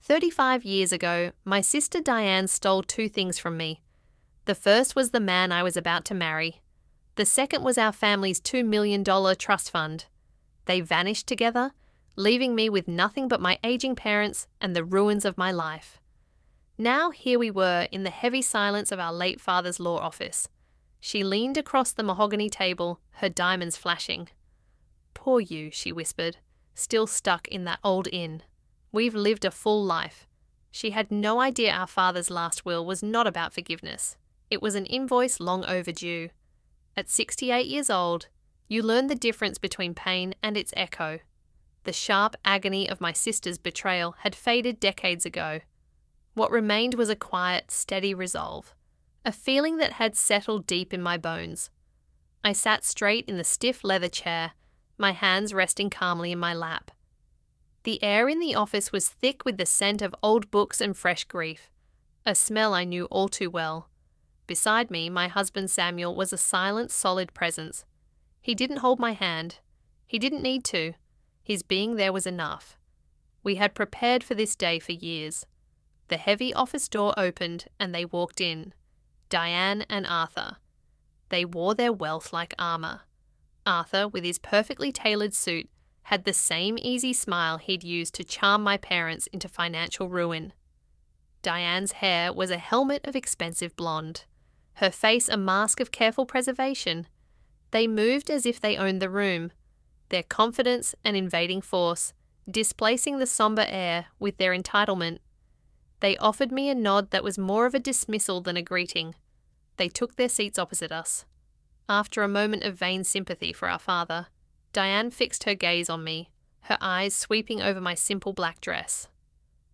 35 years ago, my sister Diane stole two things from me. The first was the man I was about to marry. The second was our family's $2 million trust fund. They vanished together, leaving me with nothing but my aging parents and the ruins of my life. Now here we were in the heavy silence of our late father's law office. She leaned across the mahogany table, her diamonds flashing. "Poor you," she whispered, still stuck in that old inn. "We've lived a full life." She had no idea our father's last will was not about forgiveness. It was an invoice long overdue. At 68 years old, you learn the difference between pain and its echo. The sharp agony of my sister's betrayal had faded decades ago. What remained was a quiet, steady resolve, a feeling that had settled deep in my bones. I sat straight in the stiff leather chair, my hands resting calmly in my lap. The air in the office was thick with the scent of old books and fresh grief, a smell I knew all too well. Beside me, my husband Samuel was a silent, solid presence. He didn't hold my hand. He didn't need to. His being there was enough. We had prepared for this day for years. The heavy office door opened and they walked in. Diane and Arthur. They wore their wealth like armour. Arthur, with his perfectly tailored suit, had the same easy smile he'd used to charm my parents into financial ruin. Diane's hair was a helmet of expensive blonde, her face a mask of careful preservation. They moved as if they owned the room, their confidence an invading force, displacing the sombre air with their entitlement. They offered me a nod that was more of a dismissal than a greeting. They took their seats opposite us. After a moment of vain sympathy for our father, Diane fixed her gaze on me, her eyes sweeping over my simple black dress.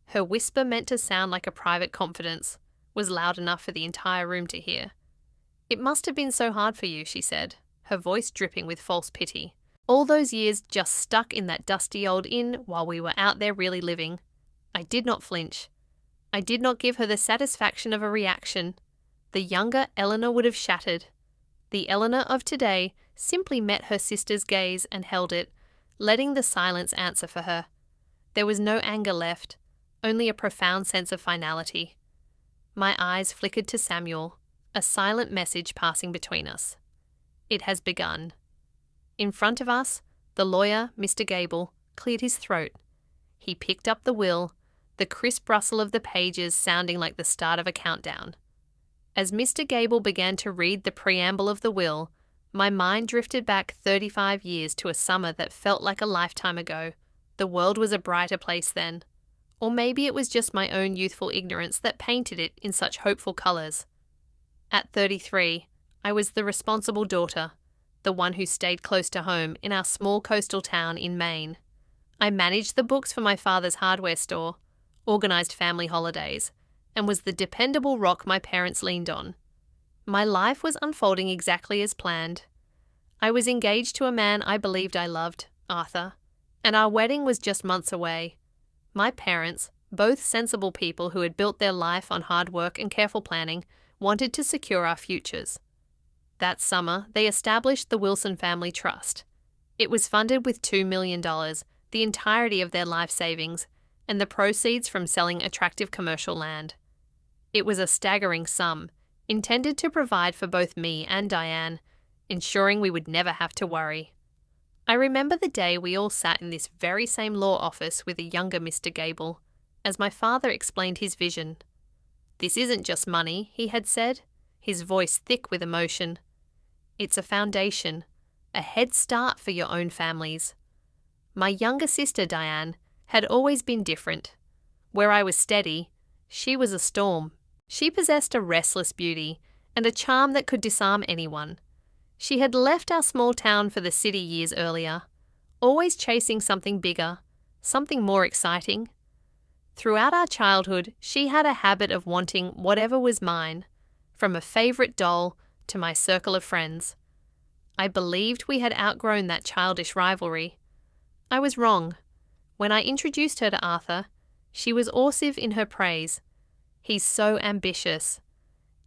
Her whisper, meant to sound like a private confidence, was loud enough for the entire room to hear. "It must have been so hard for you," she said, her voice dripping with false pity. "All those years just stuck in that dusty old inn while we were out there really living." I did not flinch. I did not give her the satisfaction of a reaction. The younger Eleanor would have shattered. The Eleanor of today simply met her sister's gaze and held it, letting the silence answer for her. There was no anger left, only a profound sense of finality. My eyes flickered to Samuel, a silent message passing between us. It has begun. In front of us, the lawyer, Mr. Gable, cleared his throat. He picked up the will, the crisp rustle of the pages sounding like the start of a countdown. As Mr. Gable began to read the preamble of the will, my mind drifted back 35 years to a summer that felt like a lifetime ago. The world was a brighter place then. Or maybe it was just my own youthful ignorance that painted it in such hopeful colours. At 33, I was the responsible daughter, the one who stayed close to home in our small coastal town in Maine. I managed the books for my father's hardware store, organised family holidays, and was the dependable rock my parents leaned on. My life was unfolding exactly as planned. I was engaged to a man I believed I loved, Arthur, and our wedding was just months away. My parents, both sensible people who had built their life on hard work and careful planning, wanted to secure our futures. That summer, they established the Wilson Family Trust. It was funded with $2 million, the entirety of their life savings, and the proceeds from selling attractive commercial land. It was a staggering sum, intended to provide for both me and Diane, ensuring we would never have to worry. I remember the day we all sat in this very same law office with a younger Mr. Gable, as my father explained his vision. "This isn't just money," he had said, his voice thick with emotion. "It's a foundation, a head start for your own families." My younger sister, Diane, had always been different. Where I was steady, she was a storm. She possessed a restless beauty and a charm that could disarm anyone. She had left our small town for the city years earlier, always chasing something bigger, something more exciting. Throughout our childhood, she had a habit of wanting whatever was mine, from a favourite doll to my circle of friends. I believed we had outgrown that childish rivalry. I was wrong. When I introduced her to Arthur, she was awesomeness in her praise. "He's so ambitious."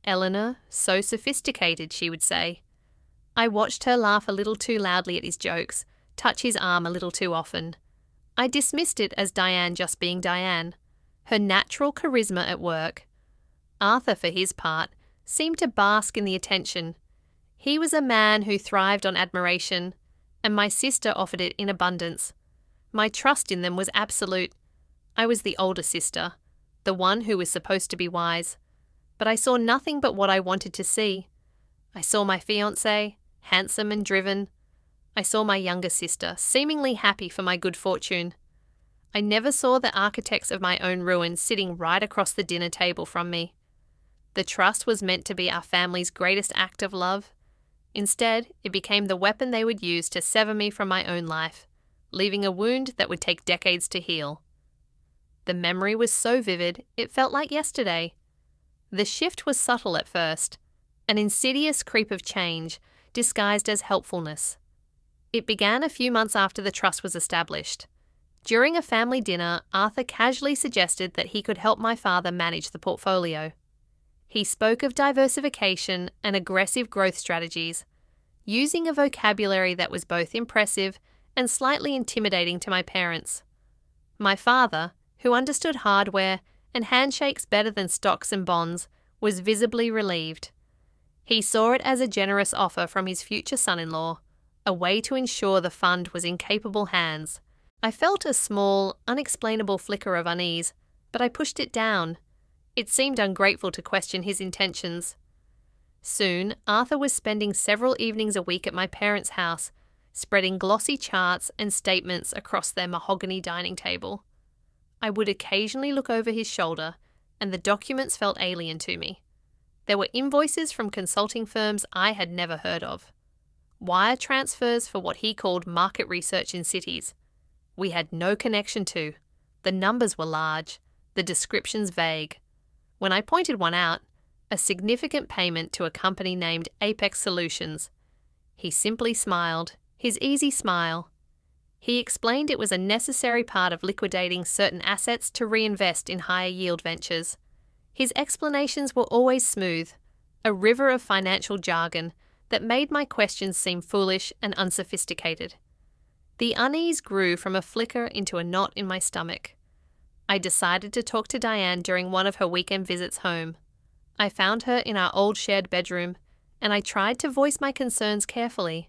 "Eleanor, so sophisticated," she would say. I watched her laugh a little too loudly at his jokes, touch his arm a little too often. I dismissed it as Diane just being Diane. her natural charisma at work. Arthur, for his part, seemed to bask in the attention. He was a man who thrived on admiration, and my sister offered it in abundance. My trust in them was absolute. I was the older sister, the one who was supposed to be wise, but I saw nothing but what I wanted to see. I saw my fiancé, handsome and driven. I saw my younger sister, seemingly happy for my good fortune. I never saw the architects of my own ruin sitting right across the dinner table from me. The trust was meant to be our family's greatest act of love. Instead, it became the weapon they would use to sever me from my own life, leaving a wound that would take decades to heal. The memory was so vivid, it felt like yesterday. The shift was subtle at first, an insidious creep of change, disguised as helpfulness. It began a few months after the trust was established. During a family dinner, Arthur casually suggested that he could help my father manage the portfolio. He spoke of diversification and aggressive growth strategies, using a vocabulary that was both impressive and slightly intimidating to my parents. My father, who understood hardware and handshakes better than stocks and bonds, was visibly relieved. He saw it as a generous offer from his future son-in-law, a way to ensure the fund was in capable hands. I felt a small, unexplainable flicker of unease, but I pushed it down. It seemed ungrateful to question his intentions. Soon, Arthur was spending several evenings a week at my parents' house, spreading glossy charts and statements across their mahogany dining table. I would occasionally look over his shoulder, and the documents felt alien to me. There were invoices from consulting firms I had never heard of. Wire transfers for what he called market research in cities. We had no connection to. The numbers were large, the descriptions vague. When I pointed one out, a significant payment to a company named Apex Solutions, he simply smiled, his easy smile. He explained it was a necessary part of liquidating certain assets to reinvest in higher yield ventures. His explanations were always smooth, a river of financial jargon that made my questions seem foolish and unsophisticated. The unease grew from a flicker into a knot in my stomach. I decided to talk to Diane during one of her weekend visits home. I found her in our old shared bedroom, and I tried to voice my concerns carefully.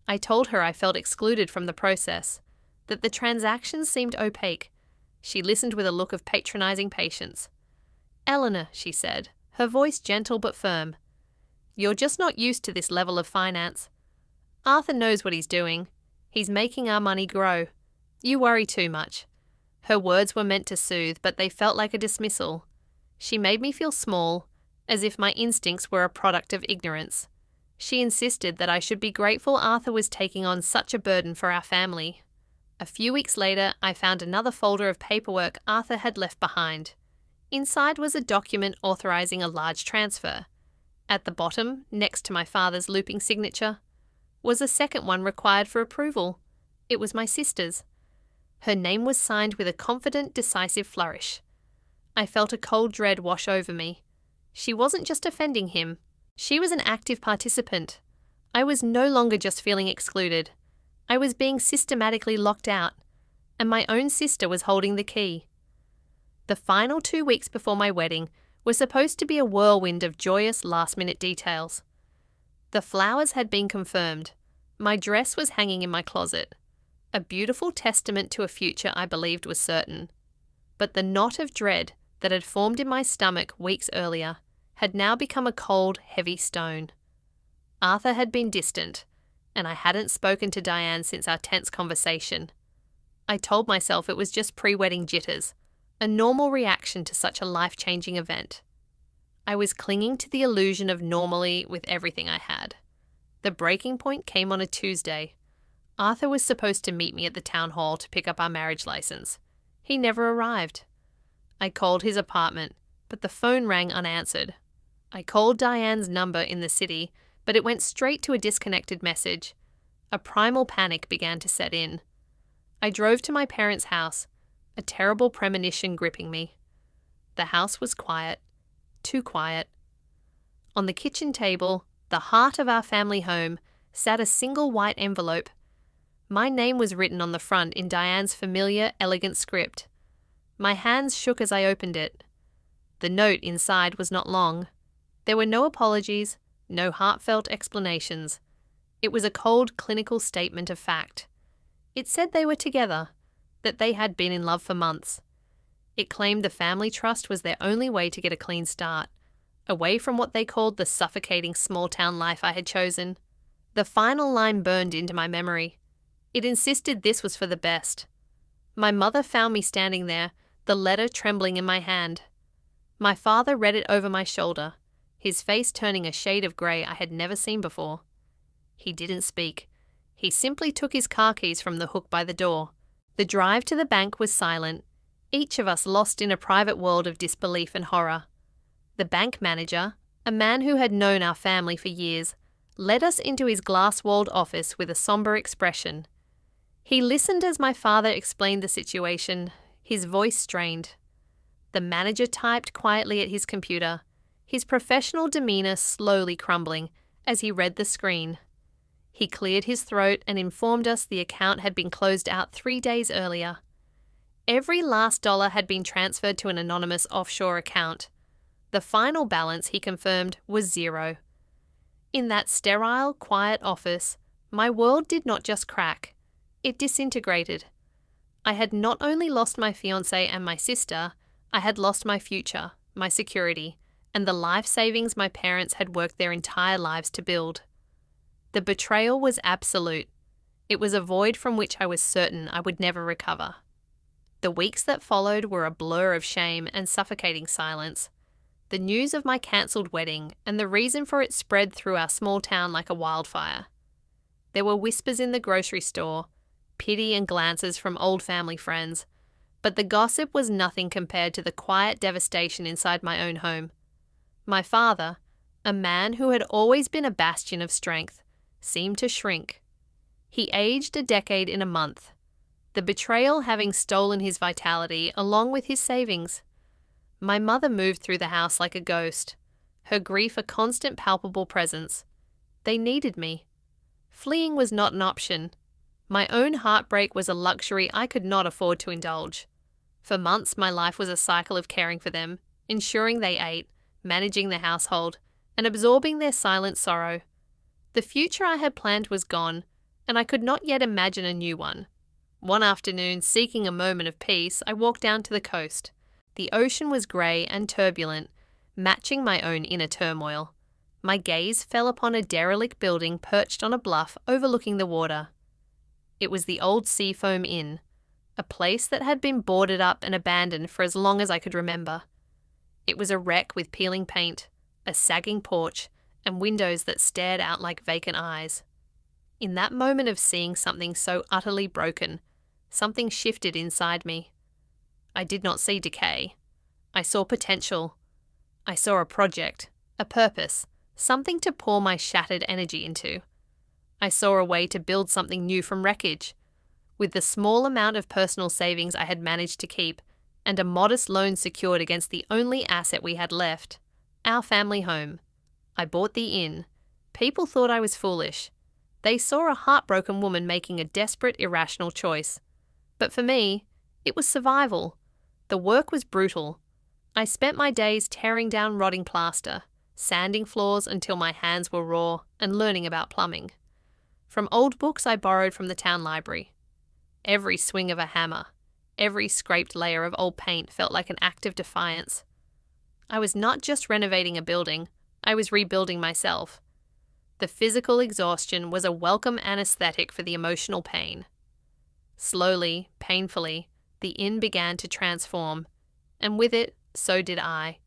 I told her I felt excluded from the process, that the transactions seemed opaque. She listened with a look of patronizing patience. "Eleanor," she said, her voice gentle but firm, "you're just not used to this level of finance. Arthur knows what he's doing. He's making our money grow. You worry too much." Her words were meant to soothe, but they felt like a dismissal. She made me feel small, as if my instincts were a product of ignorance. She insisted that I should be grateful Arthur was taking on such a burden for our family. A few weeks later, I found another folder of paperwork Arthur had left behind. Inside was a document authorizing a large transfer. At the bottom, next to my father's looping signature, was a second one required for approval. It was my sister's. Her name was signed with a confident, decisive flourish. I felt a cold dread wash over me. She wasn't just offending him. She was an active participant. I was no longer just feeling excluded. I was being systematically locked out, and my own sister was holding the key. The final 2 weeks before my wedding were supposed to be a whirlwind of joyous last-minute details. The flowers had been confirmed. My dress was hanging in my closet. A beautiful testament to a future I believed was certain. But the knot of dread that had formed in my stomach weeks earlier had now become a cold, heavy stone. Arthur had been distant, and I hadn't spoken to Diane since our tense conversation. I told myself it was just pre-wedding jitters, a normal reaction to such a life-changing event. I was clinging to the illusion of normally with everything I had. The breaking point came on a Tuesday. Arthur was supposed to meet me at the town hall to pick up our marriage license. He never arrived. I called his apartment, but the phone rang unanswered. I called Diane's number in the city, but it went straight to a disconnected message. A primal panic began to set in. I drove to my parents' house, a terrible premonition gripping me. The house was quiet, too quiet. On the kitchen table, the heart of our family home, sat a single white envelope. My name was written on the front in Diane's familiar, elegant script. My hands shook as I opened it. The note inside was not long. There were no apologies, no heartfelt explanations. It was a cold clinical statement of fact. It said they were together, that they had been in love for months. It claimed the family trust was their only way to get a clean start, away from what they called the suffocating small-town life I had chosen. The final line burned into my memory. It insisted this was for the best. My mother found me standing there, the letter trembling in my hand. My father read it over my shoulder, his face turning a shade of grey I had never seen before. He didn't speak. He simply took his car keys from the hook by the door. The drive to the bank was silent, each of us lost in a private world of disbelief and horror. The bank manager, a man who had known our family for years, led us into his glass-walled office with a sombre expression. He listened as my father explained the situation, his voice strained. The manager typed quietly at his computer, his professional demeanour slowly crumbling as he read the screen. He cleared his throat and informed us the account had been closed out 3 days earlier. Every last dollar had been transferred to an anonymous offshore account. The final balance, he confirmed, was 0. In that sterile, quiet office, my world did not just crack. It disintegrated. I had not only lost my fiancé and my sister, I had lost my future, my security, and the life savings my parents had worked their entire lives to build. The betrayal was absolute. It was a void from which I was certain I would never recover. The weeks that followed were a blur of shame and suffocating silence. The news of my cancelled wedding and the reason for it spread through our small town like a wildfire. There were whispers in the grocery store, pity and glances from old family friends, but the gossip was nothing compared to the quiet devastation inside my own home. My father, a man who had always been a bastion of strength, seemed to shrink. He aged a decade in a month, the betrayal having stolen his vitality along with his savings. My mother moved through the house like a ghost, her grief a constant palpable presence. They needed me. Fleeing was not an option. My own heartbreak was a luxury I could not afford to indulge. For months my life was a cycle of caring for them, ensuring they ate, managing the household, and absorbing their silent sorrow. The future I had planned was gone, and I could not yet imagine a new one. One afternoon, seeking a moment of peace, I walked down to the coast. The ocean was grey and turbulent, matching my own inner turmoil. My gaze fell upon a derelict building perched on a bluff overlooking the water. It was the old Seafoam Inn, a place that had been boarded up and abandoned for as long as I could remember. It was a wreck with peeling paint, a sagging porch, and windows that stared out like vacant eyes. In that moment of seeing something so utterly broken, something shifted inside me. I did not see decay. I saw potential. I saw a project, a purpose, something to pour my shattered energy into. I saw a way to build something new from wreckage. With the small amount of personal savings I had managed to keep, and a modest loan secured against the only asset we had left, our family home, I bought the inn. People thought I was foolish. They saw a heartbroken woman making a desperate, irrational choice. But for me, it was survival. The work was brutal. I spent my days tearing down rotting plaster, sanding floors until my hands were raw, and learning about plumbing. From old books I borrowed from the town library. Every swing of a hammer, every scraped layer of old paint felt like an act of defiance. I was not just renovating a building, I was rebuilding myself. The physical exhaustion was a welcome anesthetic for the emotional pain. Slowly, painfully, the inn began to transform, and with it, so did I.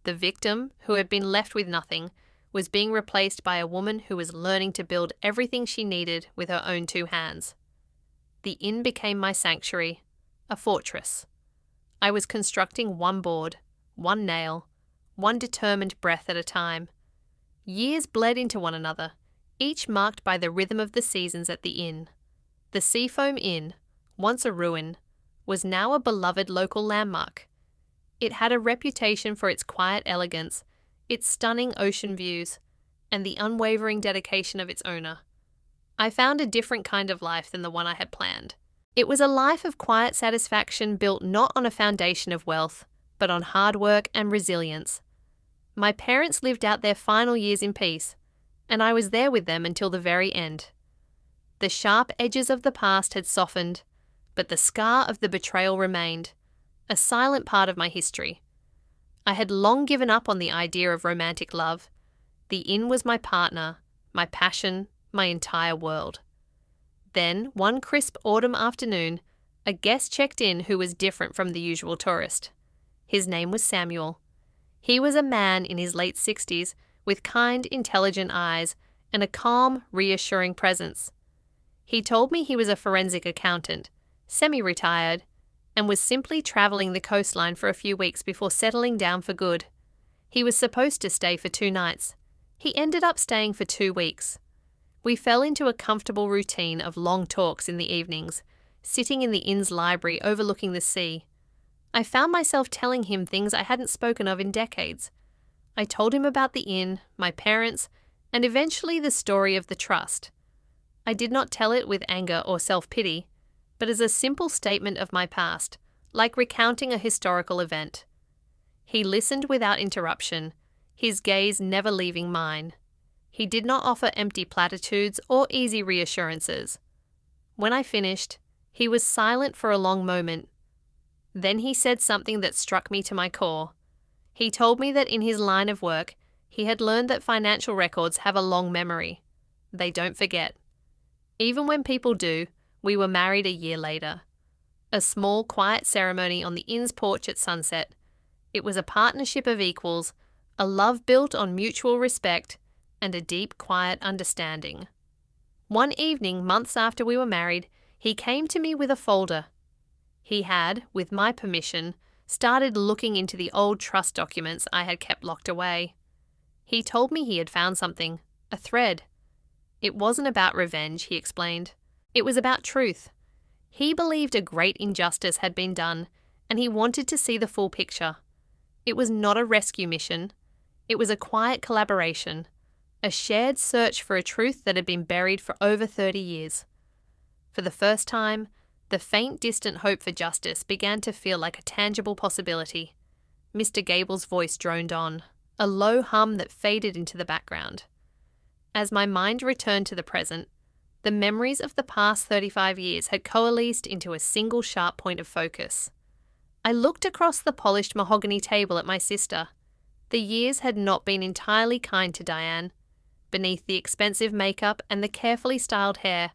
The victim, who had been left with nothing, was being replaced by a woman who was learning to build everything she needed with her own 2 hands. The inn became my sanctuary, a fortress. I was constructing one board, one nail, one determined breath at a time. Years bled into one another, each marked by the rhythm of the seasons at the inn. The Seafoam Inn, once a ruin, was now a beloved local landmark. It had a reputation for its quiet elegance, its stunning ocean views, and the unwavering dedication of its owner. I found a different kind of life than the one I had planned. It was a life of quiet satisfaction built not on a foundation of wealth, but on hard work and resilience. My parents lived out their final years in peace, and I was there with them until the very end. The sharp edges of the past had softened, but the scar of the betrayal remained, a silent part of my history. I had long given up on the idea of romantic love. The inn was my partner, my passion, my entire world. Then, one crisp autumn afternoon, a guest checked in who was different from the usual tourist. His name was Samuel. He was a man in his late 60s with kind, intelligent eyes and a calm, reassuring presence. He told me he was a forensic accountant, semi-retired, and was simply travelling the coastline for a few weeks before settling down for good. He was supposed to stay for 2 nights. He ended up staying for 2 weeks. We fell into a comfortable routine of long talks in the evenings, sitting in the inn's library overlooking the sea. I found myself telling him things I hadn't spoken of in decades. I told him about the inn, my parents, and eventually the story of the trust. I did not tell it with anger or self-pity, but as a simple statement of my past, like recounting a historical event. He listened without interruption, his gaze never leaving mine. He did not offer empty platitudes or easy reassurances. When I finished, he was silent for a long moment. Then he said something that struck me to my core. He told me that in his line of work, he had learned that financial records have a long memory. They don't forget. Even when people do, we were married a year later. A small, quiet ceremony on the inn's porch at sunset. It was a partnership of equals, a love built on mutual respect, and a deep, quiet understanding. One evening, months after we were married, he came to me with a folder. He had, with my permission, started looking into the old trust documents I had kept locked away. He told me he had found something, a thread. It wasn't about revenge, he explained. It was about truth. He believed a great injustice had been done, and he wanted to see the full picture. It was not a rescue mission. It was a quiet collaboration, a shared search for a truth that had been buried for over 30 years. For the first time, the faint, distant hope for justice began to feel like a tangible possibility. Mr. Gable's voice droned on, a low hum that faded into the background. As my mind returned to the present, the memories of the past 35 years had coalesced into a single sharp point of focus. I looked across the polished mahogany table at my sister. The years had not been entirely kind to Diane. Beneath the expensive makeup and the carefully styled hair,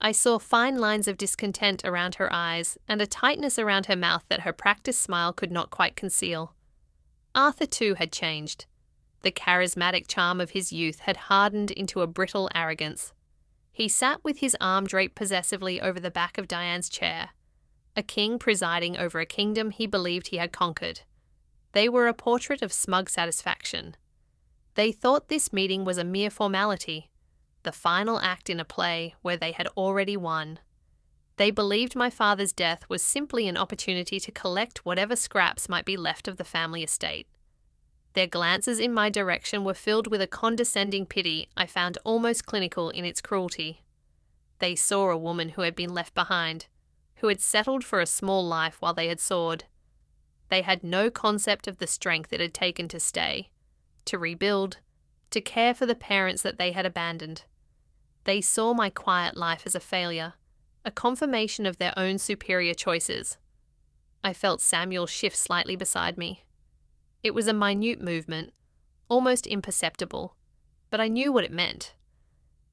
I saw fine lines of discontent around her eyes and a tightness around her mouth that her practiced smile could not quite conceal. Arthur, too, had changed. The charismatic charm of his youth had hardened into a brittle arrogance. He sat with his arm draped possessively over the back of Diane's chair, a king presiding over a kingdom he believed he had conquered. They were a portrait of smug satisfaction. They thought this meeting was a mere formality, the final act in a play where they had already won. They believed my father's death was simply an opportunity to collect whatever scraps might be left of the family estate. Their glances in my direction were filled with a condescending pity I found almost clinical in its cruelty. They saw a woman who had been left behind, who had settled for a small life while they had soared. They had no concept of the strength it had taken to stay, to rebuild, to care for the parents that they had abandoned. They saw my quiet life as a failure, a confirmation of their own superior choices. I felt Samuel shift slightly beside me. It was a minute movement, almost imperceptible, but I knew what it meant.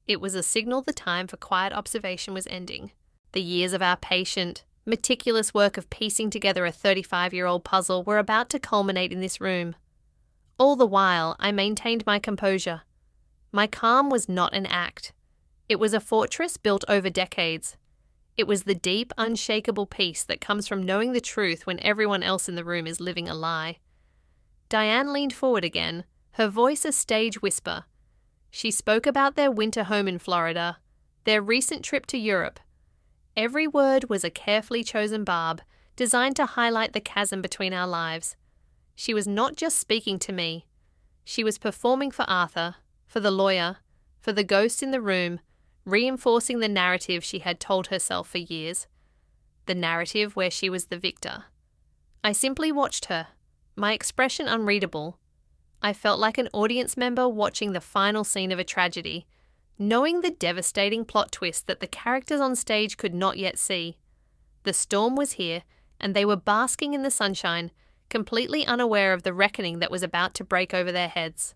It was a signal the time for quiet observation was ending. The years of our patient, meticulous work of piecing together a 35-year-old puzzle were about to culminate in this room. All the while, I maintained my composure. My calm was not an act. It was a fortress built over decades. It was the deep, unshakable peace that comes from knowing the truth when everyone else in the room is living a lie. Diane leaned forward again, her voice a stage whisper. She spoke about their winter home in Florida, their recent trip to Europe. Every word was a carefully chosen barb, designed to highlight the chasm between our lives. She was not just speaking to me. She was performing for Arthur, for the lawyer, for the ghost in the room, reinforcing the narrative she had told herself for years. the narrative where she was the victor. I simply watched her, my expression unreadable. I felt like an audience member watching the final scene of a tragedy, knowing the devastating plot twist that the characters on stage could not yet see. The storm was here, and they were basking in the sunshine, completely unaware of the reckoning that was about to break over their heads.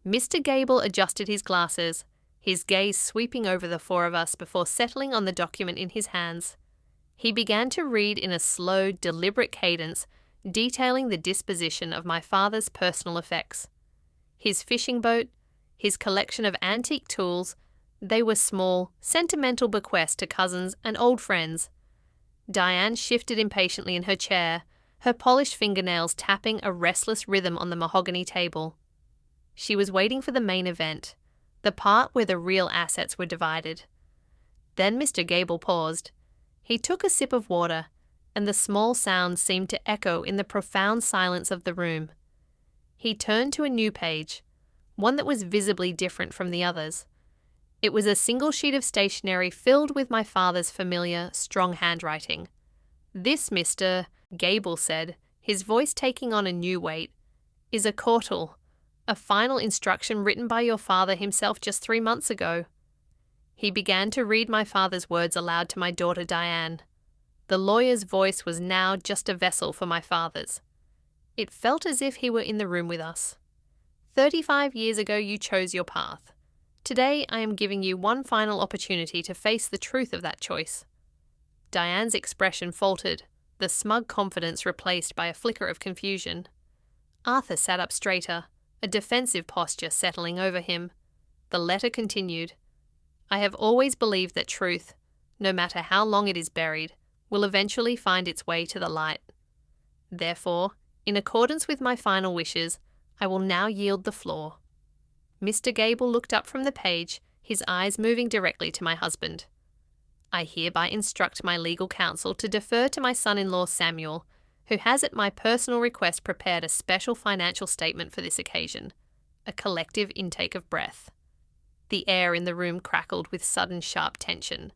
Mr. Gable adjusted his glasses, his gaze sweeping over the four of us before settling on the document in his hands. He began to read in a slow, deliberate cadence, detailing the disposition of my father's personal effects. His fishing boat, his collection of antique tools, they were small, sentimental bequests to cousins and old friends. Diane shifted impatiently in her chair, her polished fingernails tapping a restless rhythm on the mahogany table. She was waiting for the main event, the part where the real assets were divided. Then Mr. Gable paused. He took a sip of water, and the small sound seemed to echo in the profound silence of the room. He turned to a new page, one that was visibly different from the others. It was a single sheet of stationery filled with my father's familiar, strong handwriting. "This, Mr. Gable said, his voice taking on a new weight, is a cautel, a final instruction written by your father himself just 3 months ago." He began to read my father's words aloud to my daughter Diane. The lawyer's voice was now just a vessel for my father's. It felt as if he were in the room with us. 35 years ago you chose your path. Today I am giving you one final opportunity to face the truth of that choice. Diane's expression faltered, the smug confidence replaced by a flicker of confusion. Arthur sat up straighter, a defensive posture settling over him. The letter continued. "I have always believed that truth, no matter how long it is buried, will eventually find its way to the light. Therefore, in accordance with my final wishes, I will now yield the floor." Mr. Gable looked up from the page, his eyes moving directly to my husband. "I hereby instruct my legal counsel to defer to my son-in-law Samuel, who has at my personal request prepared a special financial statement for this occasion." A collective intake of breath. The air in the room crackled with sudden sharp tension.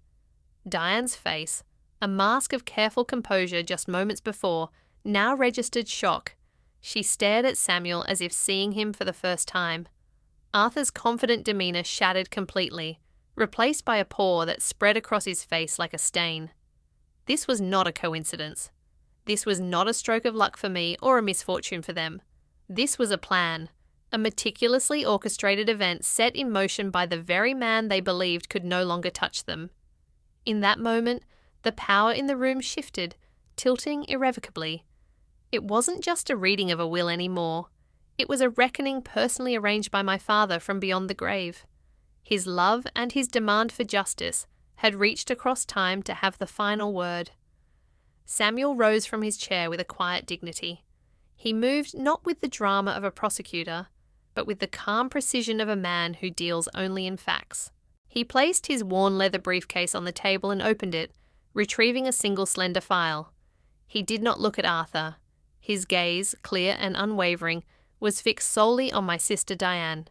Diane's face, a mask of careful composure just moments before, now registered shock. She stared at Samuel as if seeing him for the first time. Arthur's confident demeanour shattered completely, replaced by a pore that spread across his face like a stain. This was not a coincidence. This was not a stroke of luck for me or a misfortune for them. This was a plan, a meticulously orchestrated event set in motion by the very man they believed could no longer touch them. In that moment, the power in the room shifted, tilting irrevocably. It wasn't just a reading of a will anymore. It was a reckoning personally arranged by my father from beyond the grave. His love and his demand for justice had reached across time to have the final word. Samuel rose from his chair with a quiet dignity. He moved not with the drama of a prosecutor, but with the calm precision of a man who deals only in facts. He placed his worn leather briefcase on the table and opened it, retrieving a single slender file. He did not look at Arthur. His gaze, clear and unwavering, was fixed solely on my sister Diane.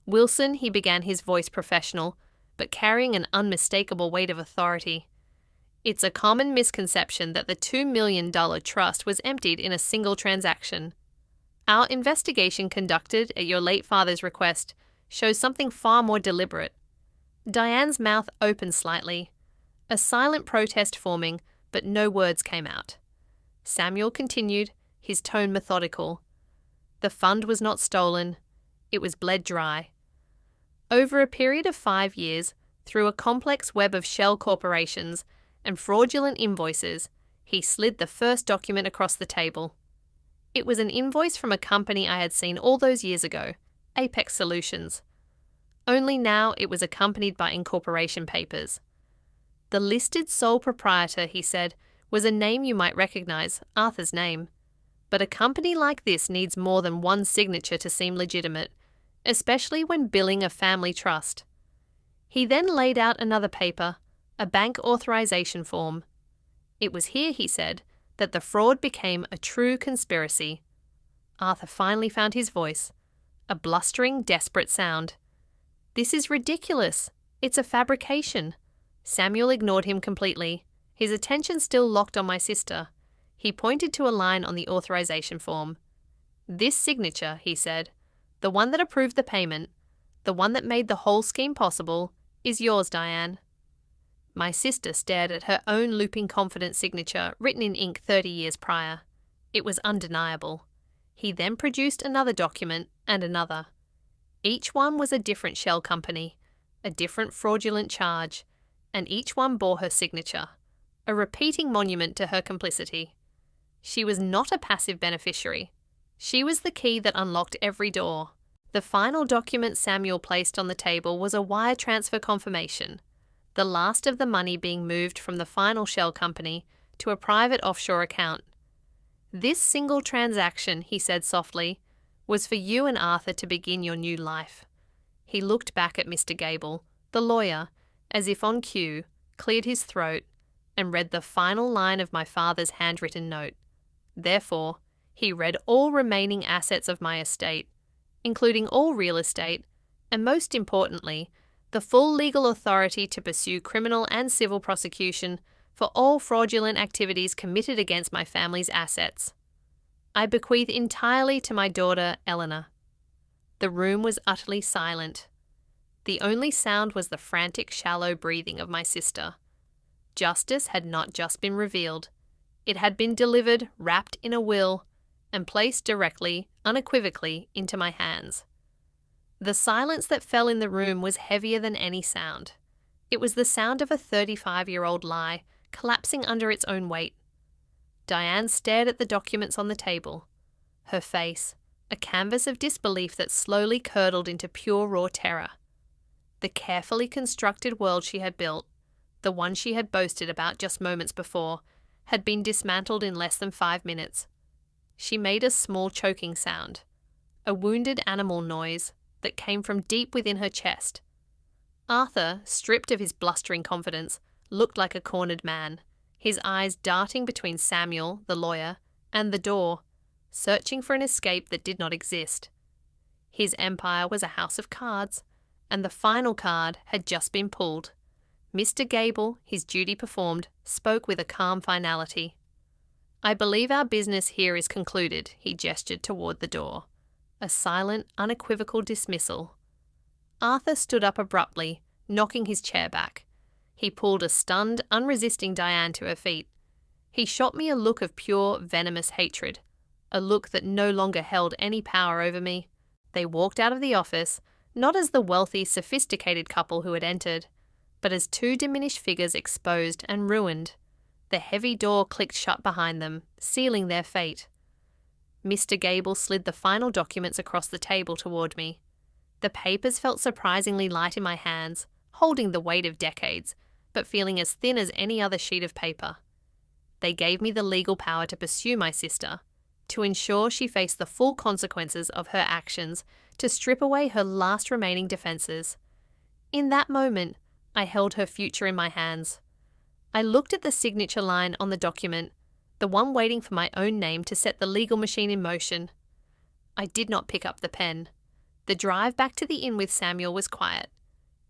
"Wilson," he began, his voice professional, but carrying an unmistakable weight of authority. "It's a common misconception that the $2 million trust was emptied in a single transaction. Our investigation conducted at your late father's request shows something far more deliberate." Diane's mouth opened slightly, a silent protest forming, but no words came out. Samuel continued, his tone methodical. "The fund was not stolen. It was bled dry. Over a period of 5 years, through a complex web of shell corporations and fraudulent invoices, he slid the first document across the table. It was an invoice from a company I had seen all those years ago, Apex Solutions. Only now it was accompanied by incorporation papers. The listed sole proprietor, he said, was a name you might recognize, Arthur's name. But a company like this needs more than one signature to seem legitimate, especially when billing a family trust. He then laid out another paper, a bank authorization form. It was here, he said, that the fraud became a true conspiracy. Arthur finally found his voice, a blustering, desperate sound. "This is ridiculous. It's a fabrication." Samuel ignored him completely. His attention still locked on my sister. He pointed to a line on the authorization form. "This signature," he said, "the one that approved the payment, the one that made the whole scheme possible, is yours, Diane." My sister stared at her own looping confidence signature written in ink 30 years prior. It was undeniable. He then produced another document and another. Each one was a different shell company, a different fraudulent charge, and each one bore her signature, a repeating monument to her complicity. She was not a passive beneficiary. She was the key that unlocked every door. The final document Samuel placed on the table was a wire transfer confirmation, the last of the money being moved from the final shell company to a private offshore account. "This single transaction," he said softly, "was for you and Arthur to begin your new life." He looked back at Mr. Gable, the lawyer, as if on cue, cleared his throat, and read the final line of my father's handwritten note. Therefore, he read all remaining assets of my estate, including all real estate, and most importantly, the full legal authority to pursue criminal and civil prosecution for all fraudulent activities committed against my family's assets. I bequeath entirely to my daughter, Eleanor. The room was utterly silent. The only sound was the frantic, shallow breathing of my sister. Justice had not just been revealed. It had been delivered, wrapped in a will, and placed directly, unequivocally, into my hands. The silence that fell in the room was heavier than any sound. It was the sound of a 35-year-old lie collapsing under its own weight. Diane stared at the documents on the table. Her face, a canvas of disbelief that slowly curdled into pure raw terror. The carefully constructed world she had built, the one she had boasted about just moments before, had been dismantled in less than 5 minutes. She made a small choking sound, a wounded animal noise that came from deep within her chest. Arthur, stripped of his blustering confidence, looked like a cornered man, his eyes darting between Samuel, the lawyer, and the door, searching for an escape that did not exist. His empire was a house of cards, and the final card had just been pulled. Mr. Gable, his duty performed, spoke with a calm finality. "I believe our business here is concluded," he gestured toward the door. A silent, unequivocal dismissal. Arthur stood up abruptly, knocking his chair back. He pulled a stunned, unresisting Diane to her feet. He shot me a look of pure, venomous hatred, a look that no longer held any power over me. They walked out of the office, not as the wealthy, sophisticated couple who had entered, but as two diminished figures exposed and ruined. The heavy door clicked shut behind them, sealing their fate. Mr. Gable slid the final documents across the table toward me. The papers felt surprisingly light in my hands, holding the weight of decades, but feeling as thin as any other sheet of paper. They gave me the legal power to pursue my sister, to ensure she faced the full consequences of her actions, to strip away her last remaining defences. In that moment, I held her future in my hands. I looked at the signature line on the document, the one waiting for my own name to set the legal machine in motion. I did not pick up the pen. The drive back to the inn with Samuel was quiet.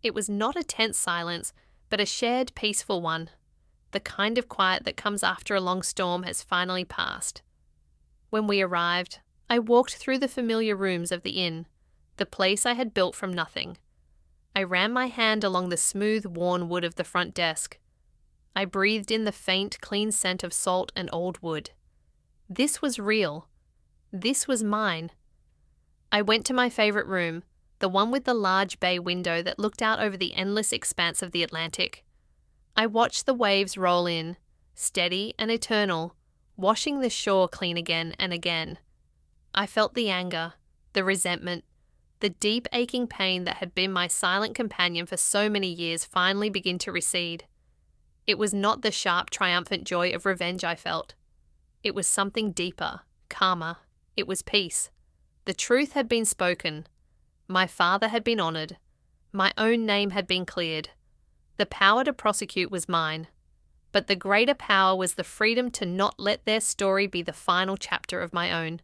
It was not a tense silence, but a shared, peaceful one. The kind of quiet that comes after a long storm has finally passed. When we arrived, I walked through the familiar rooms of the inn, the place I had built from nothing. I ran my hand along the smooth, worn wood of the front desk. I breathed in the faint, clean scent of salt and old wood. This was real. This was mine. I went to my favourite room, the one with the large bay window that looked out over the endless expanse of the Atlantic. I watched the waves roll in, steady and eternal, washing the shore clean again and again. I felt the anger, the resentment, the deep aching pain that had been my silent companion for so many years finally begin to recede. It was not the sharp, triumphant joy of revenge I felt. It was something deeper, calmer. It was peace. The truth had been spoken. My father had been honoured. My own name had been cleared. The power to prosecute was mine. But the greater power was the freedom to not let their story be the final chapter of my own.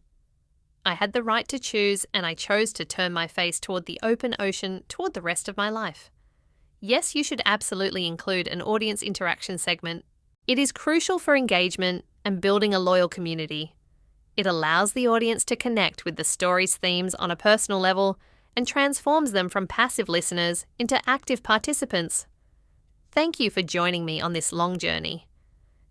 I had the right to choose, and I chose to turn my face toward the open ocean, toward the rest of my life. Yes, you should absolutely include an audience interaction segment. It is crucial for engagement and building a loyal community. It allows the audience to connect with the story's themes on a personal level and transforms them from passive listeners into active participants. Thank you for joining me on this long journey.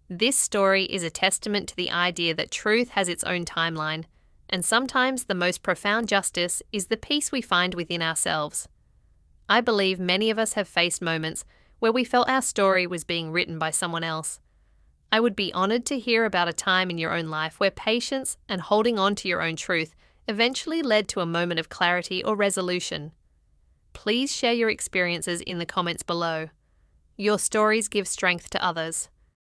This story is a testament to the idea that truth has its own timeline, and sometimes the most profound justice is the peace we find within ourselves. I believe many of us have faced moments where we felt our story was being written by someone else. I would be honoured to hear about a time in your own life where patience and holding on to your own truth eventually led to a moment of clarity or resolution. Please share your experiences in the comments below. Your stories give strength to others.